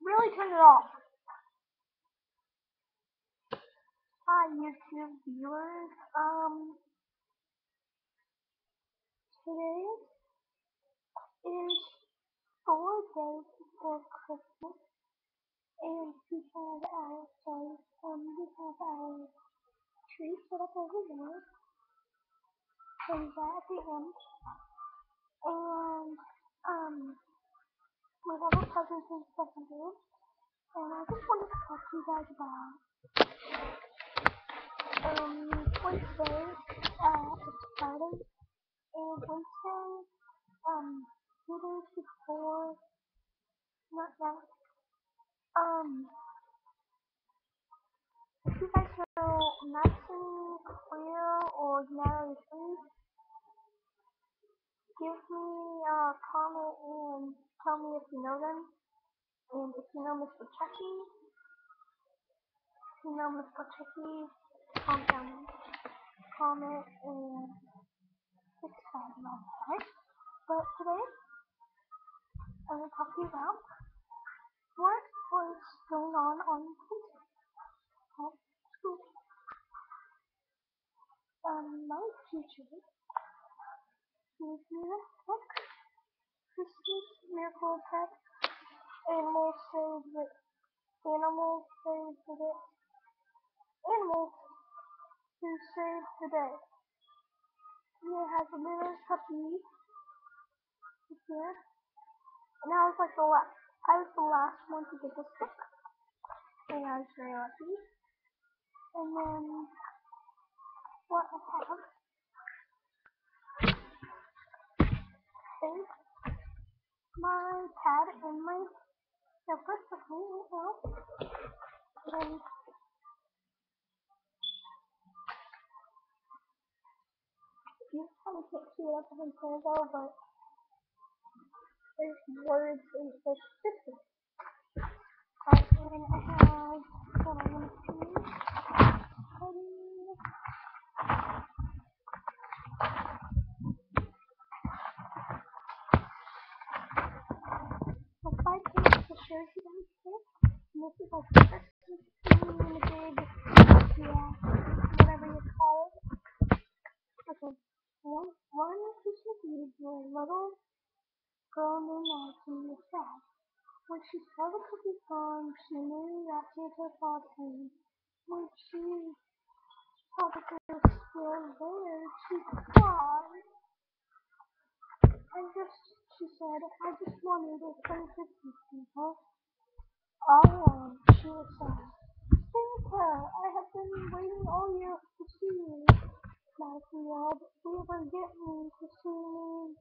Really turn it off. Hi YouTube viewers. Today is 4 days before Christmas, and we have our tree set up over there, and that at the end, and we have our presents and stuff in there, and I just wanted to talk to you guys about Wednesday. It's Friday, and Wednesday, 2 days before, not that. If you guys know Maxine Clear or Natalie Free, give me a comment and tell me if you know them. And if you know Mr. Chucky, comment and subscribe and all that. But today, I'm going to talk to you about what was going on Tuesday. My teacher gave me this book, Christmas Miracle Attack, Animals Saved the Animals Saved the Day. Animals who saved the day. Here has a little puppy here, and I was the last one to get this book, and I was very lucky. And then what I have is my pad and my notebook with me right now, and you probably can't see it up in there though, but there's words in this picture. And I have what I want to see. So 5 pages to share with you guys today. And this is like Christmas themed, whatever you call it. Okay. One Christmas Eve, where a little girl named Madison was sad. When she saw the cookie gone, she knew that Santa Claus came. When she saw the girl still there, she cried. She said, I just wanted to send Christmas people. All along, she was sad. Santa, I have been waiting all year to see you. Madison yelled, will you ever get me to see me?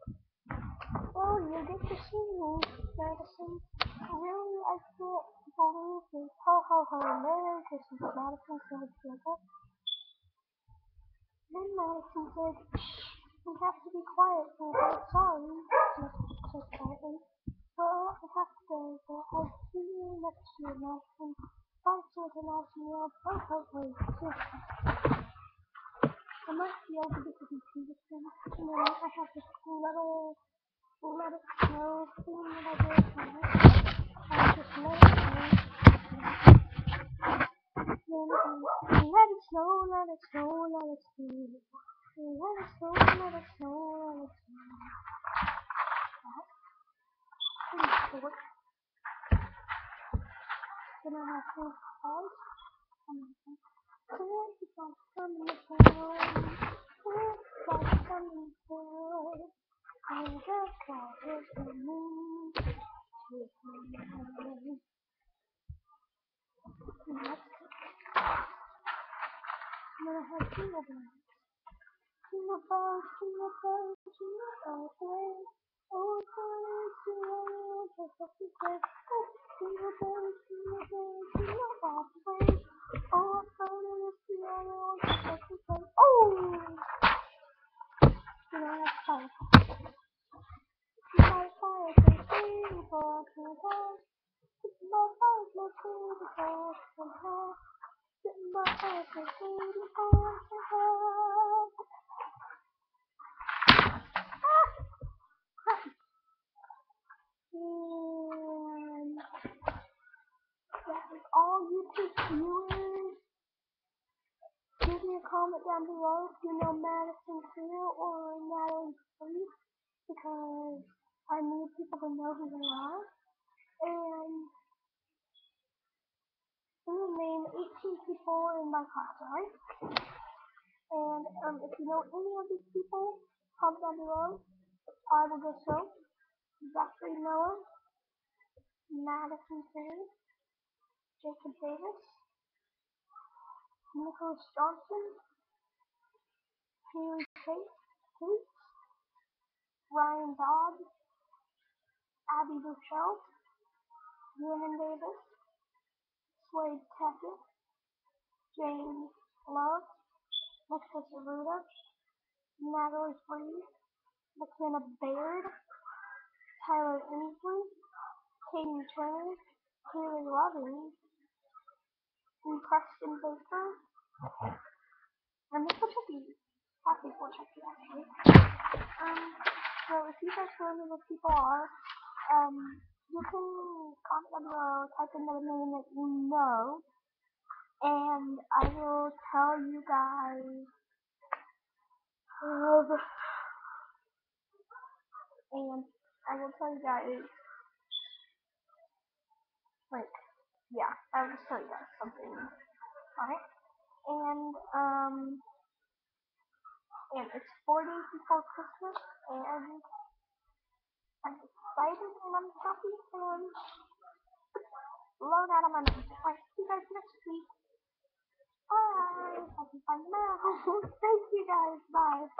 Oh, you get to see me, Madison. Really, I can't believe it. Ho, ho, ho, Merry Christmas, Madison said Santa. Then Madison said, shh, we have to be quiet, Santa. Sorry, Santa said quietly. Well, I have to go, but I'll see you next year, Madison. Bye, Santa, Madison yelled. Ho, ho, ho, Santa. I must be able to get to these things again. And then I have this little let it snow thing that I did tonight. I just let it snow. Then let it snow, let it snow, let it snow. Let it snow, let it snow, let it snow. That's pretty short. Then I have some calls. Santa's coming to town. Santa's coming to town. Santa Claus is coming to town. And then I have Jingle Bells. Jingle bells, jingle bells, jingle all the way. Oh, bells, jingle, just like you said. Oh, jingle bells, jingle all the way. Oh, bells, jingle, just like you said. Oh! And I have fire. My fireplace, baby, for Santa. My fireplace, baby, for Santa. My fireplace, baby, for Santa. And viewers, give me a comment down below if you know Madison Clear or Natalie Free, because I need people to know who they are. And I'm gonna name 18 people in my class, alright? And if you know any of these people, comment down below. I will go so. Zachary Noah, Madison Clear, Jacob Davis, Nicholas Johnson, Haley Tate, Ryan Dodd, Abby Buchel, Ewan Davis, Slade Tackett, James Love, Nicholas Arruda, Natalie Free, McKenna Baird, Tyler Inslee, Katie Turner, Haley Loving, and Preston Baker, and Nicole Chucky. Happy for Chucky, actually. So if you guys know who those people are, you can comment down below, type in the name that you know, and I will tell you guys, like, yeah, I will tell you guys something, alright? And it's 4 days before Christmas, and I'm excited and I'm happy and blown out of my mind. Alright, see you guys next week. Bye! I can find them out. Thank you guys. Bye.